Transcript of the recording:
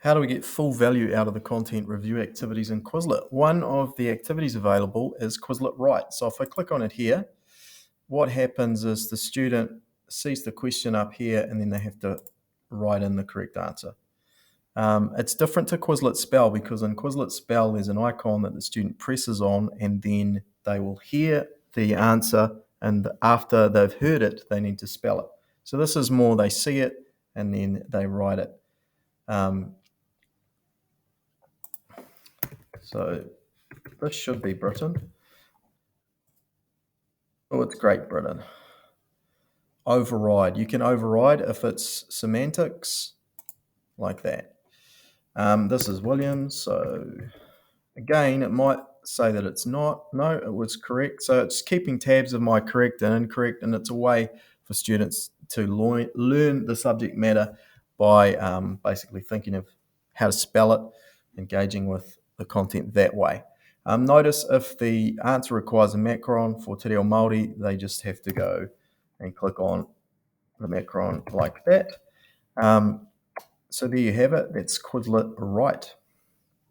How do we get full value out of the content review activities in Quizlet? One of the activities available is Quizlet WRITE. So if I click on it here, what happens is the student sees the question up here and then they have to write in the correct answer. It's different to Quizlet Spell because in Quizlet Spell there's an icon that the student presses on and then they will hear the answer, and after they've heard it they need to spell it. So this is more they see it and then they write it. So this should be Britain. Oh, it's Great Britain. Override. You can override if it's semantics, like that. This is Williams, so again, it might say that it's not. No, it was correct. So it's keeping tabs of my correct and incorrect, and it's a way for students to learn the subject matter by basically thinking of how to spell it, engaging with the content that way. Notice if the answer requires a macron for Te Reo Māori, they just have to go and click on the macron like that. So there you have it. That's Quizlet WRITE.